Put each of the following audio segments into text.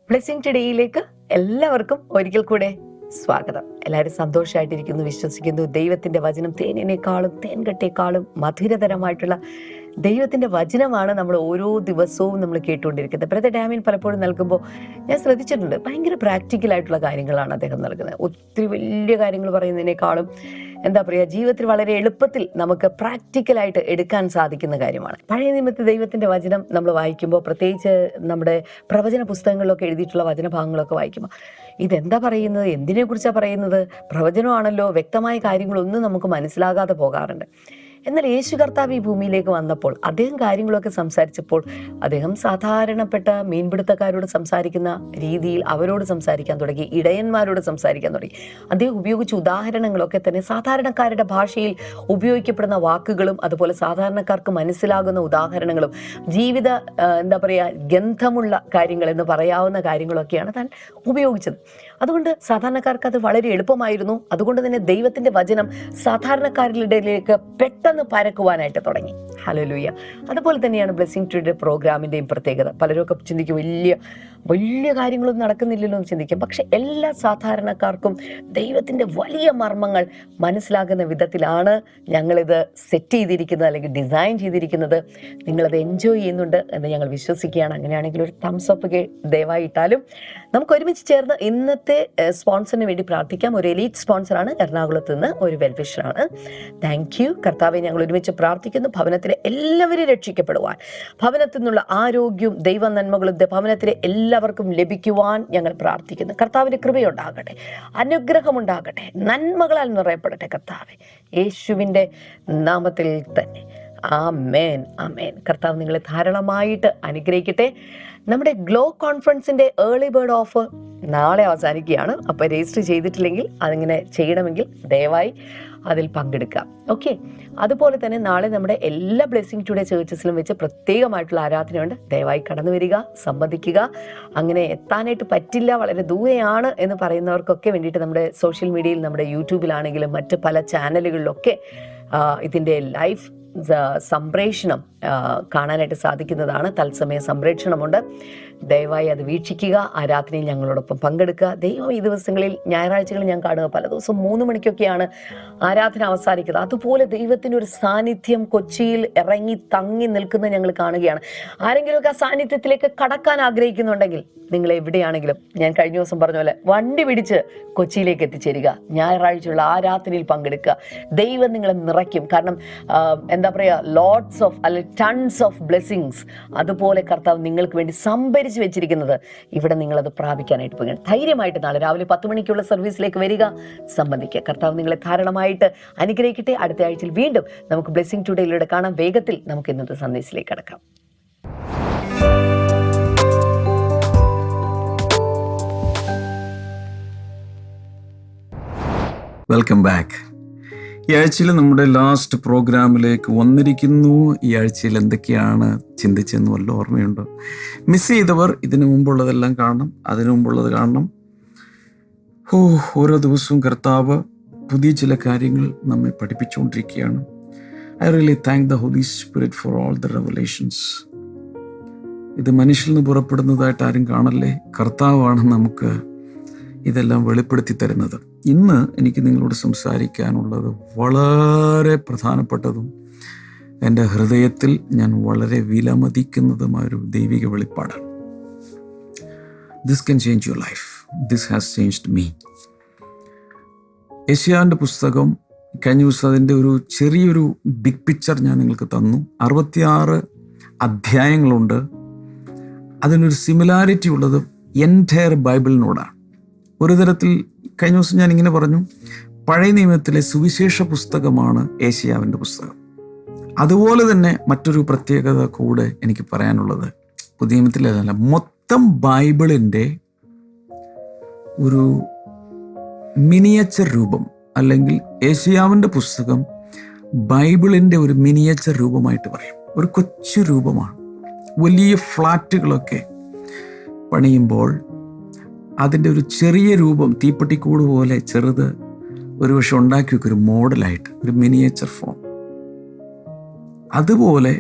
Blessing ടുഡേയിലേക്ക് എല്ലാവർക്കും ഒരിക്കൽ കൂടെ സ്വാഗതം. എല്ലാവരും സന്തോഷമായിട്ടിരിക്കുന്നു വിശ്വസിക്കുന്നു. ദൈവത്തിന്റെ വചനം തേനിനേക്കാളും തേൻകട്ടേക്കാളും മധുരതരമായിട്ടുള്ള ദൈവത്തിന്റെ വചനമാണ് നമ്മൾ ഓരോ ദിവസവും നമ്മൾ കേട്ടുകൊണ്ടിരിക്കുന്നത്. ബ്രദർ ഡാമിൻ പലപ്പോഴും നൽകുമ്പോൾ ഞാൻ ശ്രദ്ധിച്ചിട്ടുണ്ട്, ഭയങ്കര പ്രാക്ടിക്കലായിട്ടുള്ള കാര്യങ്ങളാണ് അദ്ദേഹം നൽകുന്നത്. ഒത്തിരി വലിയ കാര്യങ്ങൾ പറയുന്നതിനേക്കാളും എന്താ പറയുക, ജീവിതത്തിൽ വളരെ എളുപ്പത്തിൽ നമുക്ക് പ്രാക്ടിക്കലായിട്ട് എടുക്കാൻ സാധിക്കുന്ന കാര്യമാണ്. പഴയ നിയമത്തിൽ ദൈവത്തിന്റെ വചനം നമ്മൾ വായിക്കുമ്പോൾ, പ്രത്യേകിച്ച് നമ്മുടെ പ്രവചന പുസ്തകങ്ങളിലൊക്കെ എഴുതിയിട്ടുള്ള വചനഭാഗങ്ങളൊക്കെ വായിക്കുമ്പോൾ ഇതെന്താ പറയുന്നത്, എന്തിനെക്കുറിച്ചാണ് പറയുന്നത്, പ്രവചനമാണല്ലോ, വ്യക്തമായ കാര്യങ്ങളൊന്നും നമുക്ക് മനസ്സിലാകാതെ പോകാറുണ്ട്. എന്നാൽ യേശു കർത്താവ് ഈ ഭൂമിയിലേക്ക് വന്നപ്പോൾ അദ്ദേഹം കാര്യങ്ങളൊക്കെ സംസാരിച്ചപ്പോൾ അദ്ദേഹം സാധാരണപ്പെട്ട മീൻപിടുത്തക്കാരോട് സംസാരിക്കുന്ന രീതിയിൽ അവരോട് സംസാരിക്കാൻ തുടങ്ങി, ഇടയന്മാരോട് സംസാരിക്കാൻ തുടങ്ങി. അദ്ദേഹം ഉപയോഗിച്ച ഉദാഹരണങ്ങളൊക്കെ തന്നെ സാധാരണക്കാരുടെ ഭാഷയിൽ ഉപയോഗിക്കപ്പെടുന്ന വാക്കുകളും അതുപോലെ സാധാരണക്കാർക്ക് മനസ്സിലാകുന്ന ഉദാഹരണങ്ങളും ജീവിത എന്താ പറയുക ഗന്ധമുള്ള കാര്യങ്ങൾ എന്ന് പറയാവുന്ന കാര്യങ്ങളൊക്കെയാണ് താൻ ഉപയോഗിച്ചത്. അതുകൊണ്ട് സാധാരണക്കാർക്ക് അത് വളരെ എളുപ്പമായിരുന്നു. അതുകൊണ്ട് തന്നെ ദൈവത്തിന്റെ വചനം സാധാരണക്കാരുടെ ഇടയിലേക്ക് പെട്ടെന്ന് പരക്കുവാനായിട്ട് തുടങ്ങി. ഹല്ലേലൂയ. അതുപോലെ തന്നെയാണ് ബ്ലെസ്സിംഗ് ടുഡേ പ്രോഗ്രാമിന്റെയും പ്രത്യേകത. പലരൊക്കെ ചിന്തിക്കും വലിയ കാര്യങ്ങളൊന്നും നടക്കുന്നില്ലല്ലോ എന്ന് ചിന്തിക്കും. പക്ഷെ എല്ലാ സാധാരണക്കാർക്കും ദൈവത്തിന്റെ വലിയ മർമ്മങ്ങൾ മനസ്സിലാകുന്ന വിധത്തിലാണ് ഞങ്ങളിത് സെറ്റ് ചെയ്തിരിക്കുന്നത്, അല്ലെങ്കിൽ ഡിസൈൻ ചെയ്തിരിക്കുന്നത്. നിങ്ങളത് എൻജോയ് ചെയ്യുന്നുണ്ട് എന്ന് ഞങ്ങൾ വിശ്വസിക്കുകയാണ്. അങ്ങനെയാണെങ്കിൽ ഒരു തംസ് അപ്പ് ദയവായി ഇട്ടാലും. നമുക്ക് ഒരുമിച്ച് ചേർന്ന് ഇന്നത്തെ സ്പോൺസറിന് വേണ്ടി പ്രാർത്ഥിക്കാം. ഒരു എലീറ്റ് സ്പോൺസറാണ്, എറണാകുളത്ത് നിന്ന് ഒരു വെൽവിഷറാണ്. താങ്ക് യു കർത്താവെ. ഞങ്ങൾ ഒരുമിച്ച് പ്രാർത്ഥിക്കുന്നു, ഭവനത്തിലെ എല്ലാവരും രക്ഷിക്കപ്പെടുവാൻ, ഭവനത്തിൽ നിന്നുള്ള ആരോഗ്യവും ദൈവ നന്മകളും ഭവനത്തിലെ എല്ലാവർക്കും ലഭിക്കുവാൻ ഞങ്ങൾ പ്രാർത്ഥിക്കുന്നു. കർത്താവിന്റെ കൃപയുണ്ടാകട്ടെ, അനുഗ്രഹമുണ്ടാകട്ടെ, നന്മകളാൽ നിറയപ്പെടട്ടെ കർത്താവെ, യേശുവിൻ്റെ നാമത്തിൽ തന്നെ. ആമേൻ, ആമേൻ. കർത്താവ് നിങ്ങളെ ധാരാളമായിട്ട് അനുഗ്രഹിക്കട്ടെ. നമ്മുടെ ഗ്ലോ കോൺഫറൻസിന്റെ ഏർലി ബേർഡ് ഓഫർ നാളെ അവസാനിക്കുകയാണ്. അപ്പോൾ രജിസ്റ്റർ ചെയ്തിട്ടില്ലെങ്കിൽ അതിങ്ങനെ ചെയ്യണമെങ്കിൽ ദയവായി അതിൽ പങ്കെടുക്കാം. ഓക്കെ. അതുപോലെ തന്നെ നാളെ നമ്മുടെ എല്ലാ ബ്ലെസ്സിംഗ് ടുഡേ ചേർച്ചസിലും വെച്ച് പ്രത്യേകമായിട്ടുള്ള ആരാധനയുണ്ട്. ദയവായി കടന്നു വരിക, സംബന്ധിക്കുക. അങ്ങനെ എത്താനായിട്ട് പറ്റില്ല, വളരെ ദൂരെയാണ് എന്ന് പറയുന്നവർക്കൊക്കെ വേണ്ടിയിട്ട് നമ്മുടെ സോഷ്യൽ മീഡിയയിൽ, നമ്മുടെ യൂട്യൂബിലാണെങ്കിലും മറ്റ് പല ചാനലുകളിലൊക്കെ ഇതിൻ്റെ ലൈവ് സംപ്രേഷണം കാണാനായിട്ട് സാധിക്കുന്നതാണ്. തത്സമയ സംപ്രേഷണമുണ്ട്. ദയവായി അത് വീക്ഷിക്കുക. ആരാധനയിൽ ഞങ്ങളോടൊപ്പം പങ്കെടുക്കുക. ദൈവം ഈ ദിവസങ്ങളിൽ ഞായറാഴ്ചകളിൽ ഞാൻ കാണുക പല ദിവസവും 3 മണിക്കൊക്കെയാണ് ആരാധന അവസാനിക്കുന്നത്. അതുപോലെ ദൈവത്തിൻ്റെ ഒരു സാന്നിധ്യം കൊച്ചിയിൽ ഇറങ്ങി തങ്ങി നിൽക്കുന്നത് ഞങ്ങൾ കാണുകയാണ്. ആരെങ്കിലുമൊക്കെ ആ സാന്നിധ്യത്തിലേക്ക് കടക്കാൻ ആഗ്രഹിക്കുന്നുണ്ടെങ്കിൽ നിങ്ങൾ എവിടെയാണെങ്കിലും, ഞാൻ കഴിഞ്ഞ ദിവസം പറഞ്ഞ പോലെ വണ്ടി പിടിച്ച് കൊച്ചിയിലേക്ക് എത്തിച്ചേരുക. ഞായറാഴ്ചയുള്ള ആരാധനയിൽ പങ്കെടുക്കുക. ദൈവം നിങ്ങളെ നിറയ്ക്കും. കാരണം എന്താ പറയുക, ലോട്ട്സ് ഓഫ് അല്ലെങ്കിൽ ടൺസ് ഓഫ് ബ്ലെസ്സിങ്സ് അതുപോലെ കർത്താവ് നിങ്ങൾക്ക് വേണ്ടി സംഭരിച്ച് വെച്ചിരിക്കുന്നത് ഇവിടെ നിങ്ങളത് പ്രാപിക്കാനായിട്ട് പോകുകയാണ്. ധൈര്യമായിട്ട് നാളെ രാവിലെ 10 മണിക്കുള്ള സർവീസിലേക്ക് വരിക, സംബന്ധിക്കുക. കർത്താവ് നിങ്ങളെ ധാരാളമായിട്ട് അനുഗ്രഹിക്കട്ടെ. അടുത്ത ആഴ്ചയിൽ വീണ്ടും നമുക്ക് ബ്ലെസ്സിംഗ് ടുഡേയിലൂടെ കാണാം. വേഗത്തിൽ നമുക്ക് ഇന്നത്തെ സന്ദേശത്തിലേക്ക് കടക്കാം. Welcome back. ഈ ആഴ്ചയിൽ നമ്മുടെ ലാസ്റ്റ് പ്രോഗ്രാമിലേക്ക് വന്നിരിക്കുന്നു. ഈ ആഴ്ചയിൽ എന്തൊക്കെയാണ് ചിന്തിച്ചെന്ന് വല്ല ഓർമ്മയുണ്ടോ? മിസ് ചെയ്തവർ ഇതിനു മുമ്പുള്ളതെല്ലാം കാണണം, അതിനു മുമ്പുള്ളത് കാണണം. ഓരോ ദിവസവും കർത്താവ് പുതിയ ചില കാര്യങ്ങൾ നമ്മെ പഠിപ്പിച്ചുകൊണ്ടിരിക്കുകയാണ്. I really thank the Holy Spirit for all the revelations. ഇത് മനുഷ്യരിൽ നിന്ന് പുറപ്പെടുന്നതായിട്ട് ആരും കാണല്ലേ, കർത്താവാണ് നമുക്ക് ഇതെല്ലാം വെളിപ്പെടുത്തി തരുന്നത്. ഇന്ന് എനിക്ക് നിങ്ങളോട് സംസാരിക്കാനുള്ളത് വളരെ പ്രധാനപ്പെട്ടതും എൻ്റെ ഹൃദയത്തിൽ ഞാൻ വളരെ വിലമതിക്കുന്നതുമായൊരു ദൈവിക വെളിപ്പാടാണ്. This can change your life. This has changed me. യെശയ്യാവിൻ്റെ പുസ്തകം കഴിഞ്ഞ ദിവസം അതിൻ്റെ ഒരു ചെറിയൊരു ബിഗ് പിക്ചർ ഞാൻ നിങ്ങൾക്ക് തന്നു. 66 അധ്യായങ്ങളുണ്ട്. അതിനൊരു സിമിലാരിറ്റി ഉള്ളത് എൻറ്റയർ ബൈബിളിനോടാണ്. ഒരു തരത്തിൽ കഴിഞ്ഞ ദിവസം ഞാൻ ഇങ്ങനെ പറഞ്ഞു, പഴയ നിയമത്തിലെ സുവിശേഷ പുസ്തകമാണ് യെശയ്യാവിൻ്റെ പുസ്തകം. അതുപോലെ തന്നെ മറ്റൊരു പ്രത്യേകത കൂടെ എനിക്ക് പറയാനുള്ളത്, പുതിയ നിയമത്തിലല്ല, മൊത്തം ബൈബിളിൻ്റെ ഒരു മിനിയേച്ചർ രൂപം, അല്ലെങ്കിൽ യെശയ്യാവിൻ്റെ പുസ്തകം ബൈബിളിൻ്റെ ഒരു മിനിയേച്ചർ രൂപമായിട്ട് പറയും. ഒരു കൊച്ചു രൂപമാണ്. വലിയ ഫ്ലാറ്റുകളൊക്കെ പണിയുമ്പോൾ അതിൻ്റെ ഒരു ചെറിയ രൂപം, തീപ്പെട്ടിക്കൂട് പോലെ ചെറുത് ഒരുപക്ഷെ ഉണ്ടാക്കി വെക്കും, ഒരു മോഡലായിട്ട്, ഒരു മിനിയേച്ചർ ഫോം. അതുപോലെ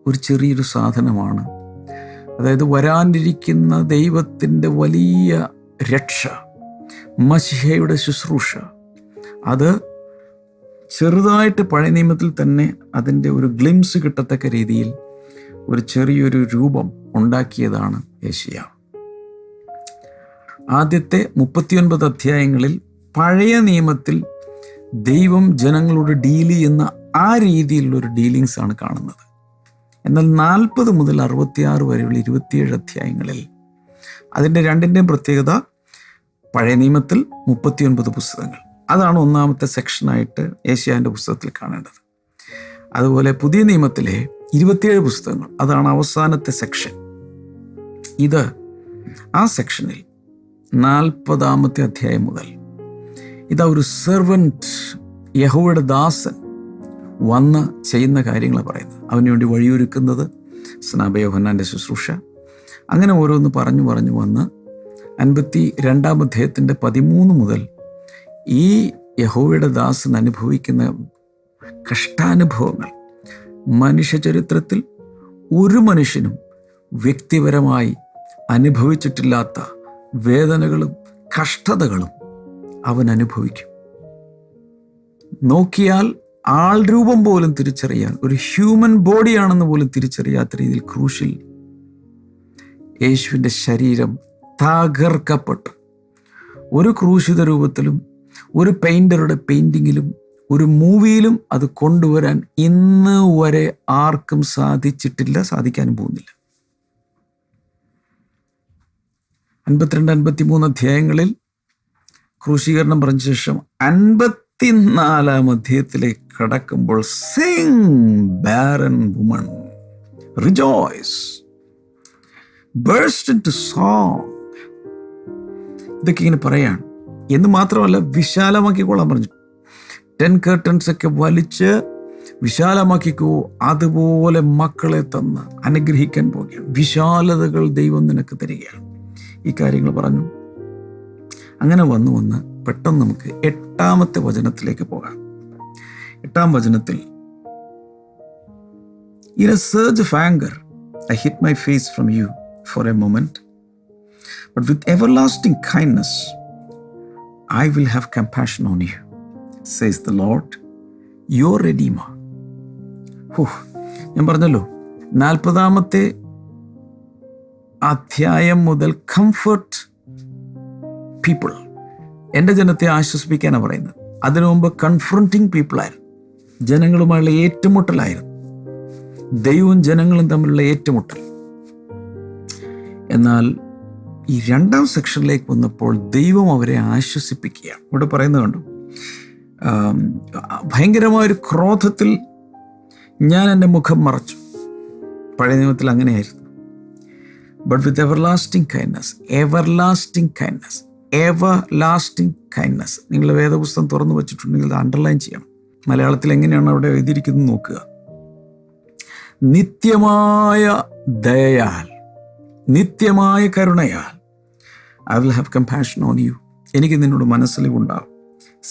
ഒരു ചെറിയൊരു സാധനമാണ് അതായത് വരാനിരിക്കുന്ന ദൈവത്തിൻ്റെ വലിയ രക്ഷ, മശിഹയുടെ ശുശ്രൂഷ, അത് ചെറുതായിട്ട് പഴയ നിയമത്തിൽ തന്നെ അതിൻ്റെ ഒരു ഗ്ലിംസ് കിട്ടത്തക്ക രീതിയിൽ ഒരു ചെറിയൊരു രൂപം ഉണ്ടാക്കിയതാണ് യെശയ്യാവ്. ആദ്യത്തെ 39 അധ്യായങ്ങളിൽ പഴയ നിയമത്തിൽ ദൈവം ജനങ്ങളോട് ഡീൽ ചെയ്യുന്ന ആ രീതിയിലുള്ളൊരു ഡീലിങ്സ് ആണ് കാണുന്നത്. എന്നാൽ 40 മുതൽ 66 വരെയുള്ള 27 അധ്യായങ്ങളിൽ അതിൻ്റെ രണ്ടിൻ്റെയും പ്രത്യേകത, പഴയ നിയമത്തിൽ 39 പുസ്തകങ്ങൾ, അതാണ് ഒന്നാമത്തെ സെക്ഷനായിട്ട് യെശയ്യാവിൻ്റെ പുസ്തകത്തിൽ കാണേണ്ടത്. അതുപോലെ പുതിയ നിയമത്തിലെ 27 പുസ്തകങ്ങൾ, അതാണ് അവസാനത്തെ സെക്ഷൻ. ഇത് ആ സെക്ഷനിൽ 40-ാമത്തെ അധ്യായം മുതൽ ഇതാ ഒരു സെർവൻറ്റ്, യഹോവയുടെ ദാസൻ വന്ന് ചെയ്യുന്ന കാര്യങ്ങൾ പറയുന്നത്, അവന് വേണ്ടി വഴിയൊരുക്കുന്നത്, സ്നാപക യോഹന്നാൻ്റെ ശുശ്രൂഷ, അങ്ങനെ ഓരോന്ന് പറഞ്ഞു വന്ന് 52-ാം അധ്യായത്തിൻ്റെ 13 മുതൽ ഈ യഹോവയുടെ ദാസൻ അനുഭവിക്കുന്ന കഷ്ടാനുഭവങ്ങൾ, മനുഷ്യചരിത്രത്തിൽ ഒരു മനുഷ്യനും വ്യക്തിപരമായി അനുഭവിച്ചിട്ടില്ലാത്ത വേദനകളും കഷ്ടതകളും അവൻ അനുഭവിക്കും. നോക്കിയാൽ ആൾ രൂപം പോലും തിരിച്ചറിയാൻ, ഒരു ഹ്യൂമൻ ബോഡിയാണെന്ന് പോലും തിരിച്ചറിയാത്ത രീതിയിൽ ക്രൂശിൽ യേശുവിൻ്റെ ശരീരം തകർക്കപ്പെട്ടു. ഒരു ക്രൂശിത രൂപത്തിലും ഒരു പെയിൻറ്ററുടെ പെയിൻറ്റിങ്ങിലും ഒരു മൂവിയിലും അത് കൊണ്ടുവരാൻ ഇന്ന് വരെ ആർക്കും സാധിച്ചിട്ടില്ല, സാധിക്കാനും പോകുന്നില്ല. 52-53 അധ്യായങ്ങളിൽ ക്രൂശീകരണം പറഞ്ഞ ശേഷം 54-ാം അധ്യായത്തിലേക്ക് കടക്കുമ്പോൾ sing barren woman rejoice burst into song, ഇതൊക്കെ ഇങ്ങനെ പറയാണ്. എന്ന് മാത്രമല്ല, വിശാലമാക്കിക്കോളാൻ പറഞ്ഞു. 10 കർട്ടൻസ് ഒക്കെ വലിച്ച് വിശാലമാക്കിക്കോ, അതുപോലെ മക്കളെ തന്ന് അനുഗ്രഹിക്കാൻ പോകുകയാണ്. വിശാലതകൾ ദൈവം നിനക്ക് തരികയാണ്. ഈ കാര്യങ്ങൾ പറഞ്ഞു. അങ്ങനെ വന്ന് പെട്ടെന്ന് നമുക്ക് 8-ാമത്തെ വചനത്തിലേക്ക് പോകാം. 8-ാം വചനത്തിൽ, In a surge of anger, I hid my face from you for a moment, but with everlasting kindness, I will have compassion on you, says the Lord, your Redeemer. ഞാൻ പറഞ്ഞല്ലോ, 40-ാമത്തെ അധ്യായം മുതൽ കംഫർട്ട് പീപ്പിൾ, എൻ്റെ ജനത്തെ ആശ്വസിപ്പിക്കാനാണ് പറയുന്നത്. അതിനു മുമ്പ് confronting പീപ്പിളായിരുന്നു, ജനങ്ങളുമായുള്ള ഏറ്റുമുട്ടലായിരുന്നു, ദൈവവും ജനങ്ങളും തമ്മിലുള്ള ഏറ്റുമുട്ടൽ. എന്നാൽ ഈ 2-ാം സെക്ഷനിലേക്ക് വന്നപ്പോൾ ദൈവം അവരെ ആശ്വസിപ്പിക്കുകയാണ്. ഇവിടെ പറയുന്നത് കണ്ടു, ഭയങ്കരമായൊരു ക്രോധത്തിൽ ഞാൻ എൻ്റെ മുഖം മറച്ചു. പഴയ നിയമത്തിൽ അങ്ങനെയായിരുന്നു. But with everlasting kindness, everlasting kindness, everlasting kindness. നിങ്ങൾ വേദപുസ്തകം തുറന്നു വച്ചിട്ടുണ്ടെങ്കിൽ അത് അണ്ടർലൈൻ ചെയ്യണം. മലയാളത്തിൽ എങ്ങനെയാണ് അവിടെ എഴുതിയിരിക്കുന്നത് നോക്കുക. നിത്യമായ ദയയാൽ, നിത്യമായ കരുണയാൽ, I will have compassion on you, എനിക്ക് നിന്നോട് മനസ്സിലുണ്ടാവും,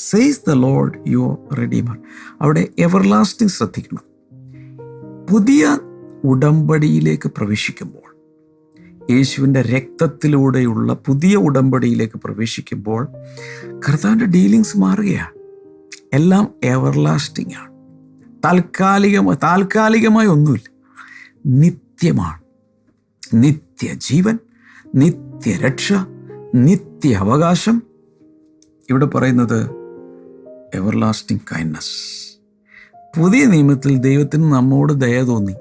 says the Lord your redeemer. അവിടെ എവർലാസ്റ്റിംഗ് ശ്രദ്ധിക്കണം. പുതിയ ഉടമ്പടിയിലേക്ക് പ്രവേശിക്കുമ്പോൾ, യേശുവിൻ്റെ രക്തത്തിലൂടെയുള്ള പുതിയ ഉടമ്പടിയിലേക്ക് പ്രവേശിക്കുമ്പോൾ കർത്താവിൻ്റെ ഡീലിങ്സ് മാറുകയാണ്. എല്ലാം എവർലാസ്റ്റിംഗ് ആണ്. താൽക്കാലികമായി ഒന്നുമില്ല, നിത്യമാണ്. നിത്യജീവൻ, നിത്യരക്ഷ, നിത്യ അവകാശം. ഇവിടെ പറയുന്നത് എവർലാസ്റ്റിംഗ് കൈൻഡ്നസ്. പുതിയ നിയമത്തിൽ ദൈവത്തിന് നമ്മോട് ദയ തോന്നി,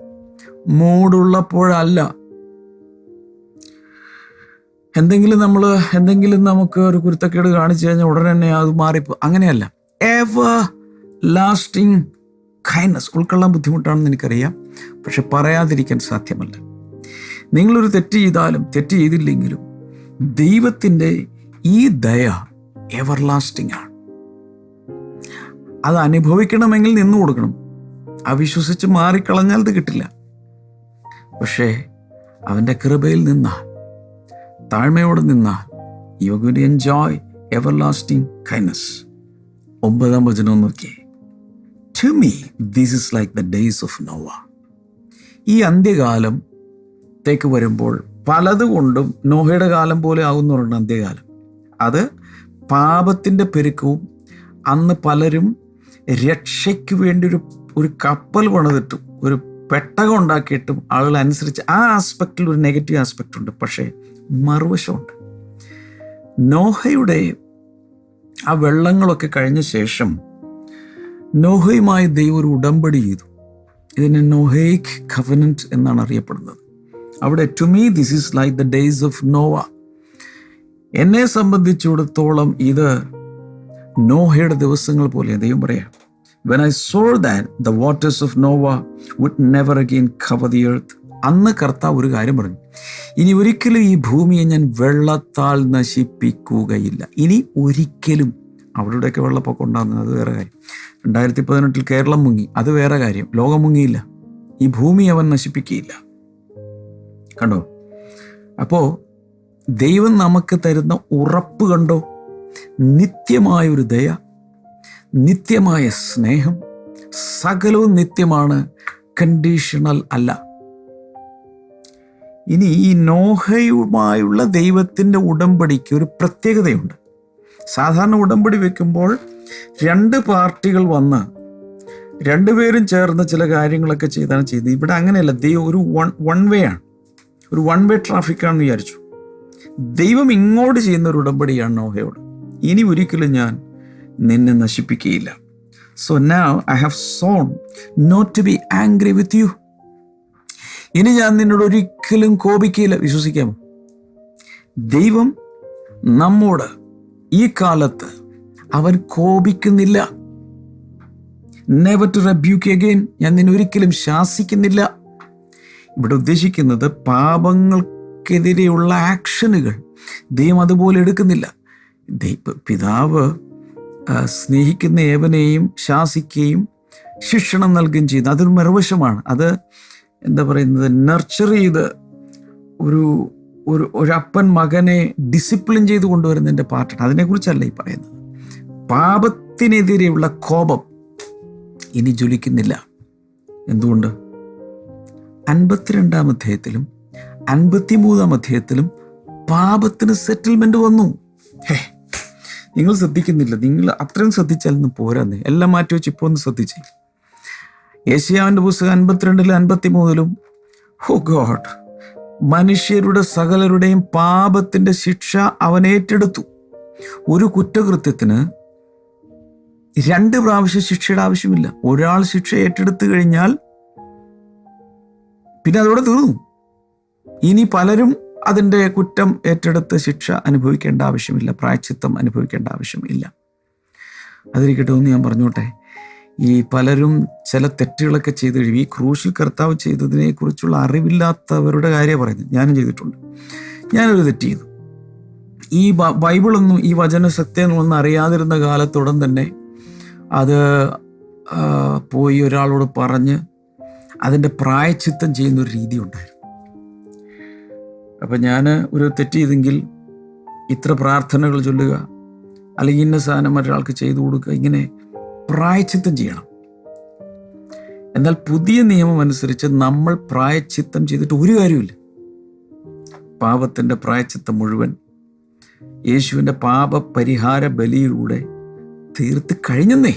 മൂടുള്ളപ്പോഴല്ല. എന്തെങ്കിലും നമുക്ക് ഒരു കുരുത്തക്കേട് കാണിച്ചു കഴിഞ്ഞാൽ ഉടനെ തന്നെ അത് മാറിപ്പോ, അങ്ങനെയല്ല. Ever lasting kindness. ഉൾക്കൊള്ളാൻ ബുദ്ധിമുട്ടാണെന്ന് എനിക്കറിയാം, പക്ഷെ പറയാതിരിക്കാൻ സാധ്യമല്ല. നിങ്ങളൊരു തെറ്റ് ചെയ്താലും തെറ്റ് ചെയ്തില്ലെങ്കിലും ദൈവത്തിൻ്റെ ഈ ദയ എവർലാസ്റ്റിംഗ് ആണ്. അത് അനുഭവിക്കണമെങ്കിൽ നിന്നു കൊടുക്കണം. അവിശ്വസിച്ച് മാറിക്കളഞ്ഞാൽ അത് കിട്ടില്ല. പക്ഷേ അവൻ്റെ കൃപയിൽ നിന്നാൽ, താഴ്മയോടെ നിന്നാൽ, you are going to enjoy everlasting kindness. 9-ാം വചനം നോക്കിയേ. To me, this is like the days of Noah. ഈ അന്ത്യകാലം ത്തേക്ക് വരുമ്പോൾ പലതുകൊണ്ടും നോഹയുടെ കാലം പോലെ ആകുന്നുണ്ട് അന്ത്യകാലം. അത് പാപത്തിൻ്റെ പെരുക്കവും, അന്ന് പലരും രക്ഷയ്ക്ക് വേണ്ടി ഒരു കപ്പൽ പണിതിട്ടും ഒരു പെട്ടകം ഉണ്ടാക്കിയിട്ടും ആളുകൾ അനുസരിച്ച് ആ ആസ്പെക്റ്റിൽ ഒരു നെഗറ്റീവ് ആസ്പെക്റ്റ് ഉണ്ട്. പക്ഷേ മറുവശമുണ്ട്. നോഹയുടെ ആ വെള്ളങ്ങളൊക്കെ കഴിഞ്ഞ ശേഷം നോഹയുമായി ദൈവം ഒരു ഉടമ്പടി ചെയ്തു. ഇതിനെ നോഹയിക് കവനന്റ് എന്നാണ് അറിയപ്പെടുന്നത്. അവിടെ to me this is like the days of Noah. എന്നെ സംബന്ധിച്ചിടത്തോളം ഇത് നോഹയുടെ ദിവസങ്ങൾ പോലെ. ദൈവം പറയാം, when I saw that the waters of Noah would never again cover the earth. അന്ന് കർത്താവ് ഒരു കാര്യം പറഞ്ഞു, ഇനി ഒരിക്കലും ഈ ഭൂമിയെ ഞാൻ വെള്ളത്താൽ നശിപ്പിക്കുകയില്ല. ഇനി ഒരിക്കലും. അവിടെയൊക്കെ വെള്ളപ്പൊക്കം ഉണ്ടാകുന്നത് അത് വേറെ കാര്യം. 2018 കേരളം മുങ്ങി, അത് വേറെ കാര്യം. ലോകം മുങ്ങിയില്ല. ഈ ഭൂമി അവൻ നശിപ്പിക്കുകയില്ല. കണ്ടോ? അപ്പോൾ ദൈവം നമുക്ക് തരുന്ന ഉറപ്പ് കണ്ടോ? നിത്യമായൊരു ദയ, നിത്യമായ സ്നേഹം, സകലവും നിത്യമാണ്, കണ്ടീഷണൽ അല്ല. ഇനി ഈ നോഹയുമായുള്ള ദൈവത്തിൻ്റെ ഉടമ്പടിക്ക് ഒരു പ്രത്യേകതയുണ്ട്. സാധാരണ ഉടമ്പടി വെക്കുമ്പോൾ 2 പാർട്ടികൾ വന്ന് രണ്ടുപേരും ചേർന്ന് ചില കാര്യങ്ങളൊക്കെ ചെയ്താണ് ചെയ്തത്. ഇവിടെ അങ്ങനെയല്ല. ദൈവം ഒരു വൺ വേ ആണ്, ഒരു വൺ വേ ട്രാഫിക്കാണെന്ന് വിചാരിച്ചു. ദൈവം ഇങ്ങോട്ട് ചെയ്യുന്ന ഒരു ഉടമ്പടിയാണ് നോഹയോട്. ഇനി ഒരിക്കലും ഞാൻ നിന്നെ നശിപ്പിക്കുകയില്ല. So now I have sworn not to be angry with you. ഇനി ഞാൻ നിന്നോട് ഒരിക്കലും കോപിക്കുകയില്ല. വിശ്വസിക്കാമോ? ദൈവം നമ്മോട് ഈ കാലത്ത് അവൻ കോപിക്കുന്നില്ല. Never to rebuke again. ഞാൻ നിന്നെ ഒരിക്കലും ശാസിക്കുന്നില്ല. ഇവിടെ ഉദ്ദേശിക്കുന്നത് പാപങ്ങൾക്കെതിരെയുള്ള ആക്ഷനുകൾ ദൈവം അതുപോലെ എടുക്കുന്നില്ല. പിതാവ് സ്നേഹിക്കുന്ന ഏവനെയും ശാസിക്കുകയും ശിക്ഷണം നൽകുകയും ചെയ്യുന്നു. അതൊരു മറുവശമാണ്. അത് എന്താ പറയുന്നത്, നർച്ചർ ചെയ്ത് ഒരു അപ്പൻ മകനെ ഡിസിപ്ലിൻ ചെയ്ത് കൊണ്ടുവരുന്നതിൻ്റെ പാർട്ടാണ്. അതിനെക്കുറിച്ചല്ല ഈ പറയുന്നത്. പാപത്തിനെതിരെയുള്ള കോപം ഇനി ജ്വലിക്കുന്നില്ല. എന്തുകൊണ്ട്? 52-ാം അധ്യായത്തിലും 53-ാം അധ്യായത്തിലും പാപത്തിന് സെറ്റിൽമെന്റ് വന്നു. നിങ്ങൾ ശ്രദ്ധിക്കുന്നില്ല. നിങ്ങൾ അത്രയും ശ്രദ്ധിച്ചാലൊന്നും പോരാന്നേ. എല്ലാം മാറ്റി വെച്ച് ഇപ്പോൾ ഒന്ന് ശ്രദ്ധിച്ചേ. യെശയ്യാവിൻ്റെ പുസ്തകം 52-ലും 53-ലും ഓ ഗോഡ്, മനുഷ്യരുടെ സകലരുടെയും പാപത്തിൻ്റെ ശിക്ഷ അവൻ ഏറ്റെടുത്തു. ഒരു കുറ്റകൃത്യത്തിന് 2 പ്രാവശ്യം ശിക്ഷയുടെ ആവശ്യമില്ല. ഒരാൾ ശിക്ഷ ഏറ്റെടുത്തു കഴിഞ്ഞാൽ പിന്നെ അതോടെ തീർന്നു. ഇനി പലരും അതിൻ്റെ കുറ്റം ഏറ്റെടുത്ത് ശിക്ഷ അനുഭവിക്കേണ്ട ആവശ്യമില്ല, പ്രായശ്ചിത്തം അനുഭവിക്കേണ്ട ആവശ്യമില്ല. അതിരിക്കട്ടെ, ഒന്ന് ഞാൻ പറഞ്ഞോട്ടെ. ഈ പലരും ചില തെറ്റുകളൊക്കെ ചെയ്ത് കഴിയും. ഈ ക്രൂശിൽ കർത്താവ് ചെയ്തതിനെ കുറിച്ചുള്ള അറിവില്ലാത്തവരുടെ കാര്യം പറയുന്നത്. ഞാനും ചെയ്തിട്ടുണ്ട്. ഞാനൊരു തെറ്റ് ചെയ്തു. ഈ ബൈബിളൊന്നും ഈ വചന സത്യമൊന്നും അറിയാതിരുന്ന കാലത്തുടൻ തന്നെ അത് പോയി ഒരാളോട് പറഞ്ഞ് അതിൻ്റെ പ്രായശ്ചിത്തം ചെയ്യുന്നൊരു രീതി ഉണ്ടായിരുന്നു. അപ്പം ഞാൻ ഒരു തെറ്റ് ചെയ്തെങ്കിൽ ഇത്ര പ്രാർത്ഥനകൾ ചൊല്ലുക, അല്ലെങ്കിൽ ഇന്ന സാധനം മറ്റൊരാൾക്ക് ചെയ്തു കൊടുക്കുക, ഇങ്ങനെ പ്രായശ്ചിത്തം ചെയ്യണം. എന്നാൽ പുതിയ നിയമം അനുസരിച്ച് നമ്മൾ പ്രായശ്ചിത്തം ചെയ്തിട്ട് ഒരു കാര്യമില്ല. പാപത്തിൻ്റെ പ്രായശ്ചിത്തം മുഴുവൻ യേശുവിൻ്റെ പാപപരിഹാര ബലിയിലൂടെ തീർത്ത് കഴിഞ്ഞെന്നേ.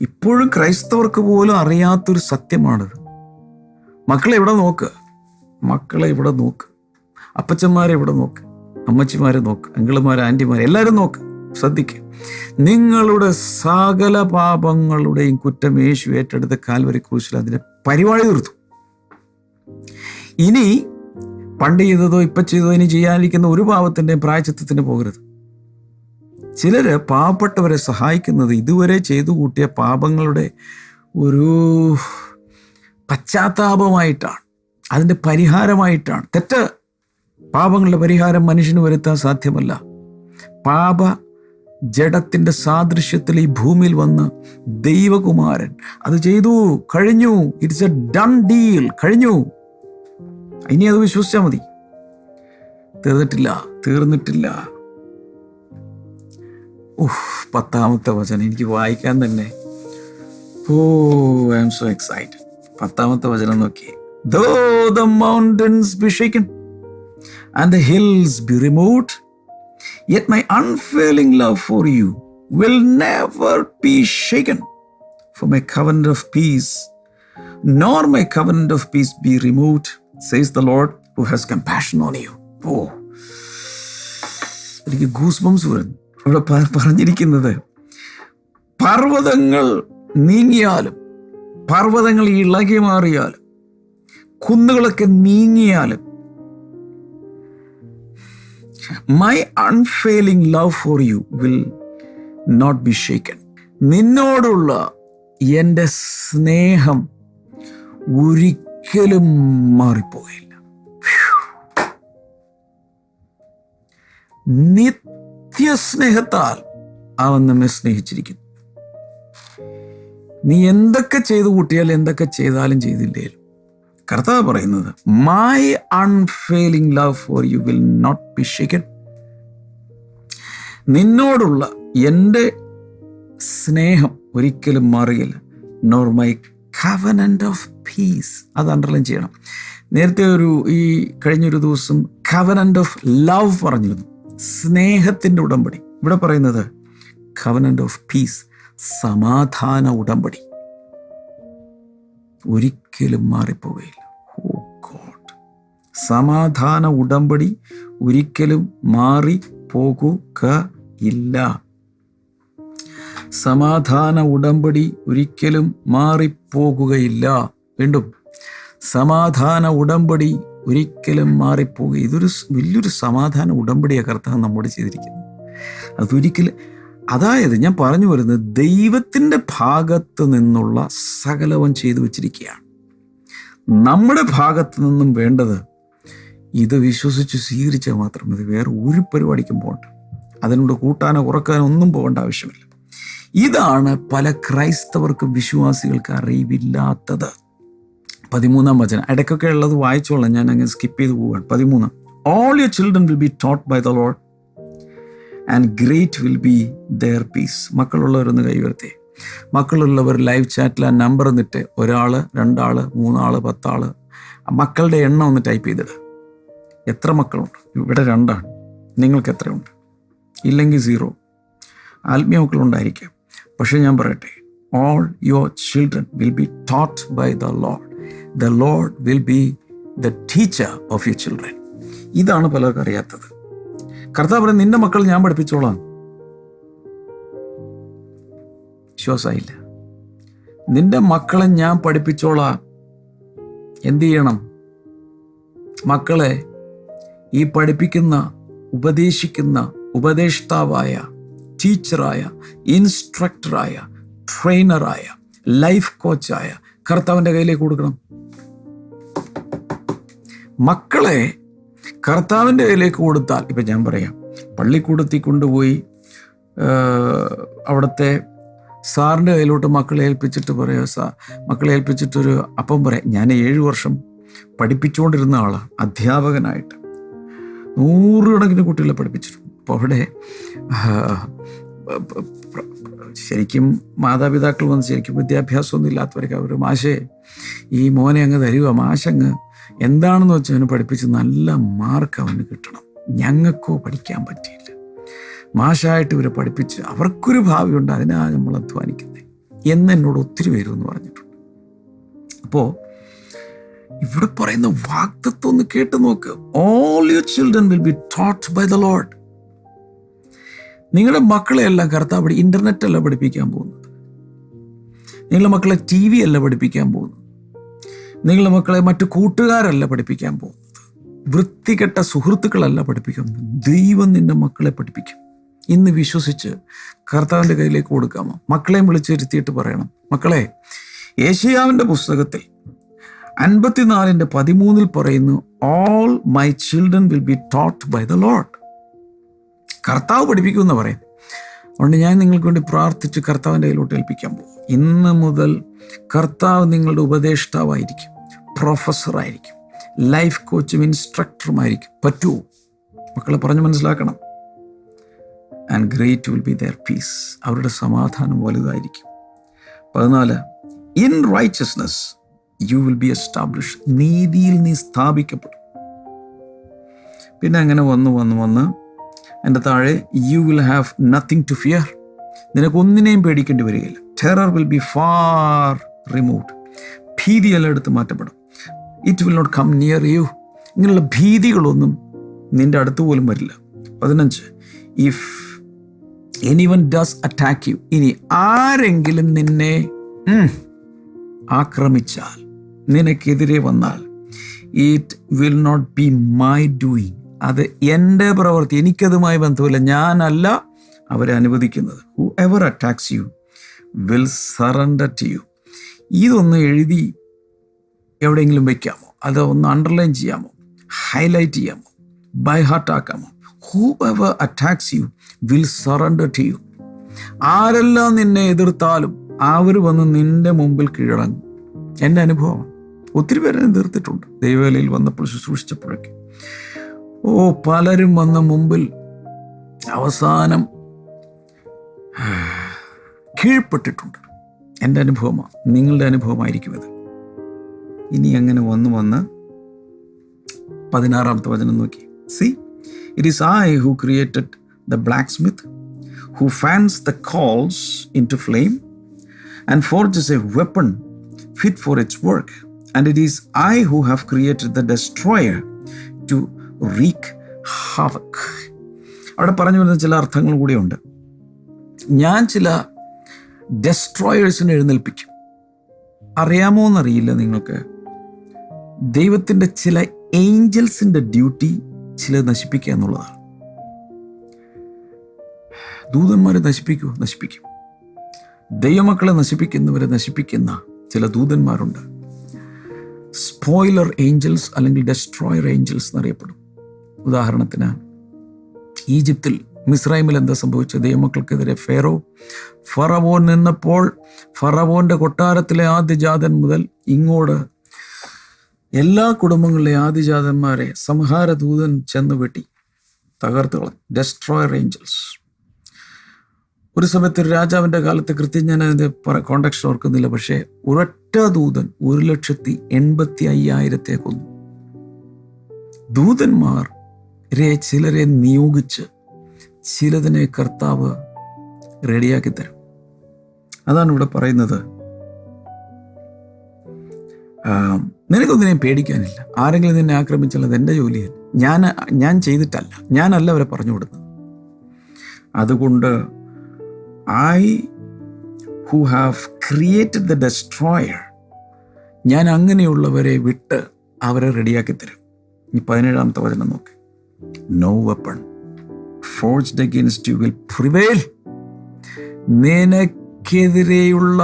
ഇപ്പോഴും ക്രൈസ്തവർക്ക് പോലും അറിയാത്തൊരു സത്യമാണിത്. മക്കളെ ഇവിടെ നോക്ക്, മക്കളെ ഇവിടെ നോക്ക്, അപ്പച്ചന്മാരെ ഇവിടെ നോക്ക്, അമ്മച്ചിമാരെ നോക്ക്, അങ്കിളുമാരെ, ആൻറ്റിമാരെ, എല്ലാവരും നോക്ക്, ശ്രദ്ധിക്കുക. നിങ്ങളുടെ സകല പാപങ്ങളുടെയും കുറ്റം യേശു ഏറ്റെടുത്ത് കാൽവരി ക്രൂശിൽ അതിനെ പരിപാടി തീർത്തു. ഇനി പണ്ട് ചെയ്തതോ ഇപ്പം ചെയ്തതോ ഇനി ചെയ്യാനിരിക്കുന്ന ഒരു പാപത്തിൻ്റെയും പ്രായശ്ചിത്തത്തിന് പോകരുത്. ചിലർ പാവപ്പെട്ടവരെ സഹായിക്കുന്നത് ഇതുവരെ ചെയ്തു കൂട്ടിയ പാപങ്ങളുടെ ഒരു പശ്ചാത്താപമായിട്ടാണ്, അതിൻ്റെ പരിഹാരമായിട്ടാണ്. തെറ്റ്, പാപങ്ങളുടെ പരിഹാരം മനുഷ്യന് വരുത്താൻ സാധ്യമല്ല. പാപ ജഡത്തിൻ്റെ സാദൃശ്യത്തിൽ ഈ ഭൂമിയിൽ വന്ന് ദൈവകുമാരൻ അത് ചെയ്തു കഴിഞ്ഞു. ഇറ്റ്സ് എ ഡൺ ഡീൽ, കഴിഞ്ഞു. ഇനി അത് വിശ്വസിച്ചാൽ മതി. തീർന്നിട്ടില്ല. 10-ാമത്തെ വചനം എനിക്ക് വായിക്കാൻ തന്നെ ഐ ആം സോ എക്സൈറ്റഡ്. 10-ാമത്തെ വചനം നോക്കി. though the mountains be shaken and the hills be removed, yet my unfailing love for you will never be shaken. For my covenant of peace, nor my covenant of peace be removed, says the Lord who has compassion on you. Oh, എനിക്ക് goosebumps വരുന്നു. ഇവിടെ പറഞ്ഞിരിക്കുന്നത്, പർവ്വതങ്ങൾ നീങ്ങിയാലും, പർവ്വതങ്ങൾ ഇളകി മാറിയാലും, കുന്നുകളൊക്കെ നീങ്ങിയാലും, my unfailing love for you will not be shaken. നിന്നോടുള്ള എൻ്റെ സ്നേഹം ഒരിക്കലും മാറിപ്പോയില്ല. നിത്യസ്നേഹത്താൽ അവൻ നമ്മെ സ്നേഹിച്ചിരിക്കുന്നു. നീ എന്തൊക്കെ ചെയ്തു കൂട്ടിയാൽ, എന്തൊക്കെ ചെയ്താലും ചെയ്തില്ലേലും, കർത്താവ് പറയുന്നത്, my unfailing love for you will not be shaken. നിന്നോടുള്ള എൻ്റെ സ്നേഹം ഒരിക്കലും മാറുകയില്ല. Nor my covenant of peace. അത് അണ്ടർലൈൻ ചെയ്യണം. നേരത്തെ ഈ കഴിഞ്ഞൊരു ദിവസം കവനന്റ് ഓഫ് ലവ് പറഞ്ഞിരുന്നു, സ്നേഹത്തിൻ്റെ ഉടമ്പടി. ഇവിടെ പറയുന്നത് കവനന്റ് ഓഫ് പീസ്, സമാധാന ഉടമ്പടി. ഒരിക്കലും മാറിപ്പോവുകയില്ല. ഓ ഗോഡ്, സമാധാന ഉടമ്പടി ഒരിക്കലും മാറിപ്പോകുകയില്ല. സമാധാന ഉടമ്പടി ഒരിക്കലും മാറിപ്പോകുകയില്ല. വീണ്ടും, സമാധാന ഉടമ്പടി ഒരിക്കലും മാറിപ്പോകുക. ഇതൊരു വലിയൊരു സമാധാന ഉടമ്പടിയാണ് കർത്താവ് നമ്മോട് ചെയ്തിരിക്കുന്നത്. അതൊരിക്കലും, അതായത് ഞാൻ പറഞ്ഞു വരുന്നത്, ദൈവത്തിൻ്റെ ഭാഗത്ത് നിന്നുള്ള സകലവും ചെയ്തു വച്ചിരിക്കുകയാണ്. നമ്മുടെ ഭാഗത്ത് നിന്നും വേണ്ടത് ഇത് വിശ്വസിച്ച് സ്വീകരിച്ചാൽ മാത്രം മതി. വേറെ ഒരു പരിപാടിക്കും പോകണ്ട, അതിനോട് കൂട്ടാനോ കുറക്കാനോ ഒന്നും പോകേണ്ട ആവശ്യമില്ല. ഇതാണ് പല ക്രൈസ്തവർക്കും വിശ്വാസികൾക്ക് അറിവില്ലാത്തത്. 13-ാം വചനം ഇടയ്ക്കൊക്കെ ഉള്ളത് വായിച്ചോളാം, ഞാൻ അങ്ങ് സ്കിപ്പ് ചെയ്ത് പോവുകയാണ്. 13, all your children will be taught by the Lord and great will be their peace. മക്കളുള്ളവരൊന്ന് കൈവർത്തി. മക്കളുള്ളവർ ലൈവ് ചാറ്റിൽ ആ നമ്പർ എന്നിട്ട് 1, 2, 3, 10 മക്കളുടെ എണ്ണം ഒന്ന് ടൈപ്പ് ചെയ്തിടുക. എത്ര മക്കളുണ്ട്? ഇവിടെ 2 നിങ്ങൾക്ക് എത്രയുണ്ട്? ഇല്ലെങ്കിൽ 0. ആത്മീയ മക്കളുണ്ടായിരിക്കാം. പക്ഷേ ഞാൻ പറയട്ടെ, all your children will be taught by the Lord. The Lord will be the teacher of your children. ഇതാണ് പലർക്കും അറിയാത്തത്. കർത്താവ് പറയും, നിന്റെ മക്കൾ ഞാൻ പഠിപ്പിച്ചോളാം. വിശ്വാസമായില്ല? നിന്റെ മക്കളെ ഞാൻ പഠിപ്പിച്ചോളാം. എന്ത് ചെയ്യണം? മക്കളെ ഈ പഠിപ്പിക്കുന്ന, ഉപദേശിക്കുന്ന ഉപദേഷ്ടാവായ, ടീച്ചറായ, ഇൻസ്ട്രക്ടറായ, ട്രെയിനറായ, ലൈഫ് കോച്ചായ കർത്താവിൻ്റെ കയ്യിലേക്ക് കൊടുക്കണം. മക്കളെ കർത്താവിൻ്റെ കയ്യിലേക്ക് കൊടുത്താൽ, ഇപ്പം ഞാൻ പറയാം, പള്ളിക്കൂടത്തിൽ കൊണ്ടുപോയി അവിടുത്തെ സാറിൻ്റെ കയ്യിലോട്ട് മക്കളെ ഏൽപ്പിച്ചിട്ട് പറയാം, മക്കളെ ഏൽപ്പിച്ചിട്ടൊരു അപ്പം പറയാം, ഞാൻ 7 വർഷം പഠിപ്പിച്ചുകൊണ്ടിരുന്ന ആളാണ്, അധ്യാപകനായിട്ട് 100 കണക്കിന് കുട്ടികളെ പഠിപ്പിച്ചിട്ടുണ്ട്. അപ്പോൾ അവിടെ ശരിക്കും മാതാപിതാക്കൾ വന്ന് ശരിക്കും വിദ്യാഭ്യാസമൊന്നും ഇല്ലാത്തവരൊക്കെ അവർ, മാഷേ ഈ മോനെ അങ്ങ് തരുക, മാഷങ്ങ് എന്താണെന്ന് വെച്ചാൽ അവന് പഠിപ്പിച്ച് നല്ല മാർക്ക് അവന് കിട്ടണം, ഞങ്ങൾക്കോ പഠിക്കാൻ പറ്റിയില്ല, മാഷായിട്ട് ഇവരെ പഠിപ്പിച്ച് അവർക്കൊരു ഭാവിയുണ്ട്, അതിനാണ് നമ്മൾ അധ്വാനിക്കുന്നത് എന്ന് എന്നോട് ഒത്തിരി പേരെന്ന് പറഞ്ഞിട്ടുണ്ട്. അപ്പോൾ ഇവിടെ പറയുന്ന വാഗ്ദത്തം ഒന്ന് കേട്ട് നോക്ക്. All your children will be taught by the Lord. നിങ്ങളുടെ മക്കളെയെല്ലാം കർത്താവ് ഇൻ്റർനെറ്റ് അല്ല പഠിപ്പിക്കാൻ പോകുന്നത്. നിങ്ങളുടെ മക്കളെ TV അല്ല പഠിപ്പിക്കാൻ പോകുന്നത്. നിങ്ങളുടെ മക്കളെ മറ്റു കൂട്ടുകാരല്ല പഠിപ്പിക്കാൻ പോകുന്നത്. വൃത്തികെട്ട സുഹൃത്തുക്കളല്ല പഠിപ്പിക്കാൻ പോകുന്നത്. ദൈവം നിന്റെ മക്കളെ പഠിപ്പിക്കും. ഇന്ന് വിശ്വസിച്ച് കർത്താവിൻ്റെ കയ്യിലേക്ക് കൊടുക്കാമോ? മക്കളെയും വിളിച്ചിരുത്തിയിട്ട് പറയണം, മക്കളെ, യേശയ്യാവിൻ്റെ പുസ്തകത്തിൽ 54:13 പറയുന്നു, all my children will be taught by the Lord. കർത്താവ് പഠിപ്പിക്കുമെന്ന് പറയും. അതുകൊണ്ട് ഞാൻ നിങ്ങൾക്ക് വേണ്ടി പ്രാർത്ഥിച്ച് കർത്താവിൻ്റെ കയ്യിലോട്ട് ഏൽപ്പിക്കാൻ പോകും. ഇന്ന് മുതൽ കർത്താവ് നിങ്ങളുടെ ഉപദേഷ്ടാവായിരിക്കും, പ്രൊഫസറായിരിക്കും, ലൈഫ് കോച്ചും ഇൻസ്ട്രക്ടറുമായിരിക്കും. പറ്റുമോ? മക്കളെ പറഞ്ഞ് മനസ്സിലാക്കണം. And great will be their peace. അവരുടെ സമാധാനം വലുതായിരിക്കും. 14, in righteousness you will be establish. നീതിയിൽ നീ സ്ഥാപിക്കപ്പെടും. പിന്നെ അങ്ങനെ വന്ന് എൻ്റെ താഴെ you will have nothing to fear. നിനക്കൊന്നിനെയും പേടിക്കേണ്ടി വരികയില്ല. Terror will be far removed. ഭീതിയെല്ലാം എടുത്ത് മാറ്റപ്പെടും. It will not come near you. ഇങ്ങനെയുള്ള ഭീതികളൊന്നും നിന്റെ അടുത്ത് പോലും വരില്ല. 15, if anyone does attack you. ഇനി ആരെങ്കിലും നിന്നെ ആക്രമിച്ചാൽ, നിനക്കെതിരെ വന്നാൽ, it will not be my doing. അത് എൻ്റെ പ്രവൃത്തി, എനിക്കതുമായി ബന്ധമില്ല, ഞാനല്ല അവരെ അനുവദിക്കുന്നത്. Whoever attacks you will surrender to you. ഇതൊന്ന് എഴുതി എവിടെയെങ്കിലും വയ്ക്കാമോ? അത് ഒന്ന് അണ്ടർലൈൻ ചെയ്യാമോ? ഹൈലൈറ്റ് ചെയ്യാമോ? ബൈ ഹാർട്ട് ആക്കാമോ? Whoever attacks you will surrender to you. ആരെല്ലാം നിന്നെ എതിർത്താലും അവർ വന്ന് നിന്റെ മുമ്പിൽ കീഴടങ്ങും. എൻ്റെ അനുഭവം. ഒത്തിരി പേരെ എതിർത്തിട്ടുണ്ട് ദൈവവേലയിൽ വന്നപ്പോൾ, ശുശ്രൂഷിച്ചപ്പോഴൊക്കെ. പലരും വന്ന മുമ്പിൽ അവസാനം കീഴ്പ്പെട്ടിട്ടുണ്ട്. എൻ്റെ അനുഭവമാണ്, നിങ്ങളുടെ അനുഭവമായിരിക്കും ഇത്. ഇനി അങ്ങനെ വന്ന് 16ാമത്തെ വചനം നോക്കി. See, it is I who created the blacksmith, who fans the coals into flame and forges a weapon fit for its work. And it is I who have created the destroyer to wreak havoc. അവിടെ പറഞ്ഞു വരുന്ന ചില അർത്ഥങ്ങൾ കൂടിയുണ്ട്. ഞാൻ ചില ഡെസ്ട്രോയേഴ്സിനെ എഴുന്നേൽപ്പിക്കും. അറിയാമോ എന്നറിയില്ല നിങ്ങൾക്ക്, ദൈവത്തിൻ്റെ ചില ഏഞ്ചൽസിൻ്റെ ഡ്യൂട്ടി ചിലത് നശിപ്പിക്കുക എന്നുള്ളതാണ്. ദൂതന്മാരെ നശിപ്പിക്കും. ദൈവമക്കളെ നശിപ്പിക്കുന്നവരെ നശിപ്പിക്കുന്ന ചില ദൂതന്മാരുണ്ട്. സ്പോയിലർ ഏഞ്ചൽസ് അല്ലെങ്കിൽ ഡെസ്ട്രോയർ ഏഞ്ചൽസ് എന്നറിയപ്പെടും. ഉദാഹരണത്തിന് ഈജിപ്തിൽ, മിസ്രൈമിൽ എന്താ സംഭവിച്ചത്? ദൈവമക്കൾക്കെതിരെ ഫറവോൻ നിന്നപ്പോൾ ഫറവോന്റെ കൊട്ടാരത്തിലെ ആദ്യജാതൻ മുതൽ ഇങ്ങോട്ട് എല്ലാ കുടുംബങ്ങളിലെ ആദിജാതന്മാരെ സംഹാരദൂതൻ ചെന്ന് വെട്ടി തകർത്ത് കളഞ്ഞു. Destroyer angels. ഒരു സമയത്ത് ഒരു രാജാവിൻ്റെ കാലത്ത്, കൃത്യം ഞാൻ അതിൻ്റെ കോണ്ടക്സ്റ്റ് ഓർക്കുന്നില്ല, പക്ഷേ ഒരൊറ്റ ദൂതൻ 1,85,000 കൊന്നു. ദൂതന്മാർ ചിലരെ നിയോഗിച്ച് ചിലതിനെ കർത്താവ് റെഡിയാക്കി തരും. അതാണ് ഇവിടെ പറയുന്നത്. നിനക്കൊന്നിനെയും പേടിക്കാനില്ല. ആരെങ്കിലും നിന്നെ ആക്രമിച്ചാൽ അത് എൻ്റെ ജോലിയല്ല, ഞാൻ ചെയ്തിട്ടല്ല, ഞാനല്ല അവരെ പറഞ്ഞു കൊടുക്കുന്നത്. അതുകൊണ്ട് I who have created the destroyer, ഞാൻ അങ്ങനെയുള്ളവരെ വിട്ട് അവരെ റെഡിയാക്കി തരും. ഈ 17ാമത്തെ വചനം നോക്ക്. No weapon forged against you will prevail. നിനക്കെതിരെയുള്ള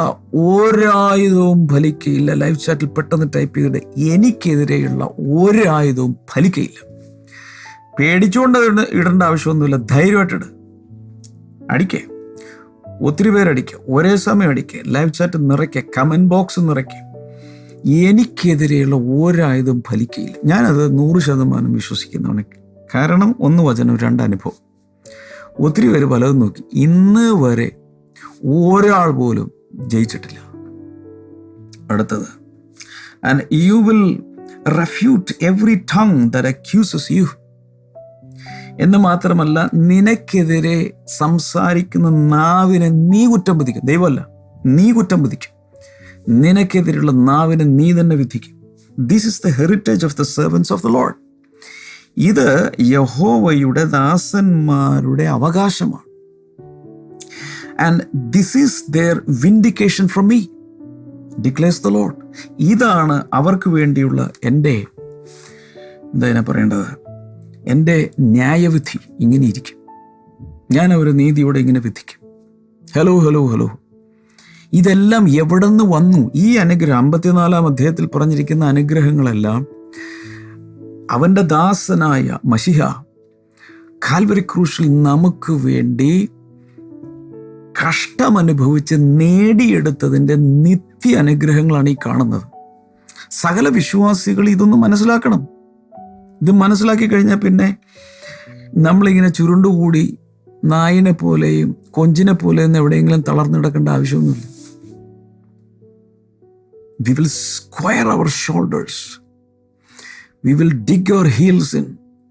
ഒരായുധവും ഫലിക്കയില്ല. ലൈവ് ചാറ്റിൽ പെട്ടെന്ന് ടൈപ്പ് ചെയ്തിട്ട്, എനിക്കെതിരെയുള്ള ഒരായുധവും ഫലിക്കയില്ല. പേടിച്ചുകൊണ്ട് ഇടേണ്ട ആവശ്യമൊന്നുമില്ല. ധൈര്യമായിട്ടിട്. അടിക്കേ, ഒത്തിരി പേരടിക്കുക, ഒരേ സമയം അടിക്കുക, ലൈവ് ചാറ്റ് നിറയ്ക്കുക, കമൻറ്റ് ബോക്സ് നിറയ്ക്കുക. എനിക്കെതിരെയുള്ള ഒരായുധം ഫലിക്കയില്ല. ഞാനത് 100% വിശ്വസിക്കുന്നതാണ്. കാരണം 1 വചനം 2 അനുഭവം. ഒത്തിരി പേര് പലതും നോക്കി, ഇന്ന് വരെ ഒരാൾ പോലും ജയിച്ചിട്ടില്ല. അടുത്തത്, and you will refute every tongue that accuses you. എന്ന് മാത്രമല്ല, നിനക്കെതിരെ സംസാരിക്കുന്ന നാവിനെ നീ കുറ്റം വിധിക്കും. ദൈവമല്ല, നീ കുറ്റം വിധിക്കും. നിനക്കെതിരെയുള്ള നാവിനെ നീ തന്നെ വിധിക്കും. This is the heritage of the servants of the Lord. ഇത് യഹോവയുടെ ദാസന്മാരുടെ അവകാശമാണ്. And this is their vindication from me, declares the Lord. ഇതാണ് അവർക്ക് വേണ്ടിയുള്ള എൻ്റെ എൻ്റെ ന്യായവിധി. ഇങ്ങനെ ഇരിക്കും. ഞാൻ അവരെ നീതിയോടെ ഇങ്ങനെ വിധിക്കും. ഹലോ. ഇതെല്ലാം എവിടെ നിന്ന് വന്നു? ഈ അനുഗ്രഹം 54-ാം അധ്യായത്തിൽ പറഞ്ഞിരിക്കുന്ന അനുഗ്രഹങ്ങളെല്ലാം അവൻ്റെ ദാസനായ മശിഹ കാൽവരി ക്രൂശിൽ നമുക്ക് വേണ്ടി കഷ്ടമനുഭവിച്ച് നേടിയെടുത്തതിൻ്റെ നിത്യ അനുഗ്രഹങ്ങളാണ് ഈ കാണുന്നത്. സകല വിശ്വാസികൾ ഇതൊന്ന് മനസ്സിലാക്കണം. ഇത് മനസ്സിലാക്കി കഴിഞ്ഞാൽ പിന്നെ നമ്മളിങ്ങനെ ചുരുണ്ടുകൂടി നായിനെ പോലെയും കൊഞ്ചിനെ പോലെയും എവിടെയെങ്കിലും തളർന്നു കിടക്കേണ്ട ആവശ്യമൊന്നുമില്ല. We will square our shoulders. We will dig our heels in.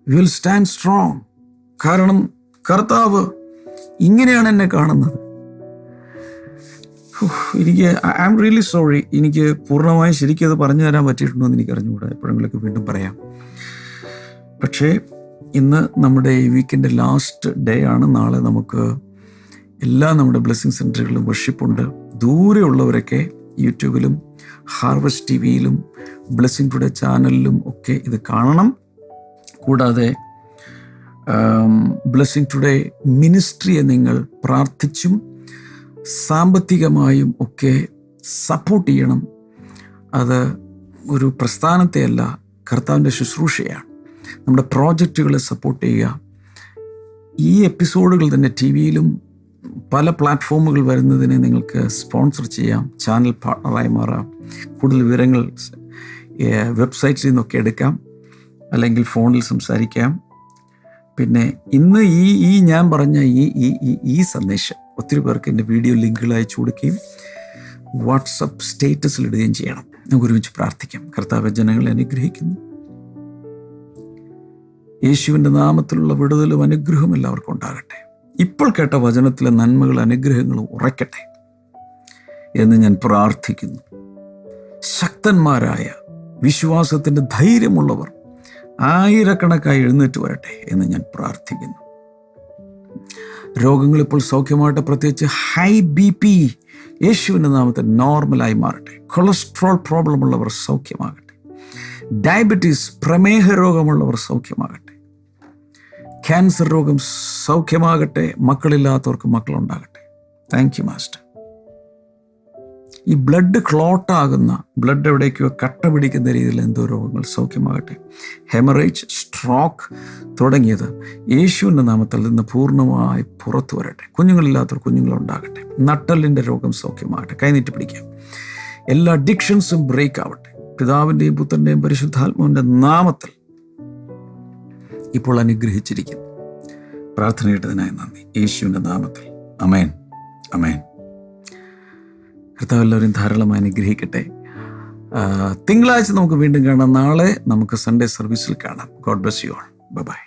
We will stand strong. കാരണം കർത്താവ് ഇങ്ങനെയാണ് എന്നെ കാണുന്നത്. എനിക്ക് ഐ ആം റിയലി സോറി. എനിക്ക് പൂർണ്ണമായും ശരിക്കും അത് പറഞ്ഞു തരാൻ പറ്റിയിട്ടുണ്ടോ എന്ന് എനിക്ക് അറിഞ്ഞുകൂടാ. എപ്പോഴെങ്കിലൊക്കെ വീണ്ടും പറയാം. പക്ഷേ ഇന്ന് നമ്മുടെ ഈ വീക്കെൻഡ് ലാസ്റ്റ് ഡേ ആണ്. നാളെ നമുക്ക് എല്ലാ നമ്മുടെ ബ്ലെസ്സിങ് സെൻറ്ററുകളിലും വർഷിപ്പുണ്ട്. ദൂരെയുള്ളവരൊക്കെ യൂട്യൂബിലും ഹാർവസ്റ്റ് TV-യിലും ബ്ലെസ്സിങ് ടുഡേ ചാനലിലും ഒക്കെ ഇത് കാണണം. കൂടാതെ ബ്ലെസ്സിങ് ടുഡേ മിനിസ്ട്രിയെ നിങ്ങൾ പ്രാർത്ഥിച്ചും സാമ്പത്തികമായും ഒക്കെ സപ്പോർട്ട് ചെയ്യണം. അത് ഒരു പ്രസ്ഥാനത്തെയല്ല, കർത്താവിൻ്റെ ശുശ്രൂഷയാണ്. നമ്മുടെ പ്രോജക്റ്റുകളെ സപ്പോർട്ട് ചെയ്യുക. ഈ എപ്പിസോഡുകൾ തന്നെ TV-യിലും പല പ്ലാറ്റ്ഫോമുകൾ വരുന്നതിനെ നിങ്ങൾക്ക് സ്പോൺസർ ചെയ്യാം, ചാനൽ പാർട്ണറായി മാറാം. കൂടുതൽ വിവരങ്ങൾ വെബ്സൈറ്റിൽ നിന്നൊക്കെ എടുക്കാം, അല്ലെങ്കിൽ ഫോണിൽ സംസാരിക്കാം. പിന്നെ ഇന്ന് ഈ ഞാൻ പറഞ്ഞ ഈ സന്ദേശം ഒത്തിരി പേർക്ക് എൻ്റെ വീഡിയോ ലിങ്കുകൾ അയച്ചു കൊടുക്കുകയും വാട്സപ്പ് സ്റ്റേറ്റസിൽ ഇടുകയും ചെയ്യണം. നമുക്ക് ഒരുമിച്ച് പ്രാർത്ഥിക്കാം. കർത്താവ് ജനങ്ങളെ അനുഗ്രഹിക്കുന്നു. യേശുവിൻ്റെ നാമത്തിലുള്ള വിടുതലും അനുഗ്രഹവും എല്ലാവർക്കും ഉണ്ടാകട്ടെ. ഇപ്പോൾ കേട്ട വചനത്തിലെ നന്മകളും അനുഗ്രഹങ്ങളും ഉറയ്ക്കട്ടെ എന്ന് ഞാൻ പ്രാർത്ഥിക്കുന്നു. ശക്തന്മാരായ വിശ്വാസത്തിൻ്റെ ധൈര്യമുള്ളവർ ആയിരക്കണക്കായി എഴുന്നേറ്റ് വരട്ടെ എന്ന് ഞാൻ പ്രാർത്ഥിക്കുന്നു. രോഗങ്ങളിപ്പോൾ സൗഖ്യമാകട്ടെ. പ്രത്യേകിച്ച് ഹൈ BP യേശുവിൻ്റെ നാമത്തിൽ നോർമലായി മാറട്ടെ. കൊളസ്ട്രോൾ പ്രോബ്ലം ഉള്ളവർ സൗഖ്യമാകട്ടെ. ഡയബറ്റീസ്, പ്രമേഹ രോഗമുള്ളവർ സൗഖ്യമാകട്ടെ. ക്യാൻസർ രോഗം സൗഖ്യമാകട്ടെ. മക്കളില്ലാത്തവർക്ക് മക്കളുണ്ടാകട്ടെ. Thank you master. ഈ ബ്ലഡ് ക്ലോട്ടാകുന്ന, ബ്ലഡ് എവിടേക്കോ കട്ട പിടിക്കുന്ന രീതിയിൽ എന്തോ രോഗങ്ങൾ സൗഖ്യമാകട്ടെ. ഹെമറേജ്, സ്ട്രോക്ക് തുടങ്ങിയത് യേശുവിൻ്റെ നാമത്തിൽ നിന്ന് പൂർണ്ണമായി പുറത്തു വരട്ടെ. കുഞ്ഞുങ്ങളില്ലാത്തവർ കുഞ്ഞുങ്ങളുണ്ടാകട്ടെ. നട്ടലിൻ്റെ രോഗം സൗഖ്യമാകട്ടെ. കൈനീട്ടി പിടിക്കാം. എല്ലാ അഡിക്ഷൻസും ബ്രേക്ക് ആവട്ടെ. പിതാവിൻ്റെയും പുത്രൻ്റെയും പരിശുദ്ധാത്മാവിൻ്റെ നാമത്തിൽ ഇപ്പോൾ അനുഗ്രഹിച്ചിരിക്കുന്നു. പ്രാർത്ഥന കേട്ടതിനായി നന്ദി. യേശുവിൻ്റെ നാമത്തിൽ അമേൻ, അമേൻ. കർത്താവ് എല്ലാവരും ധാരാളമായി അനുഗ്രഹിക്കട്ടെ. തിങ്കളാഴ്ച നമുക്ക് വീണ്ടും കാണാം. നാളെ നമുക്ക് സൺഡേ സർവീസിൽ കാണാം. God bless you all. Bye bye.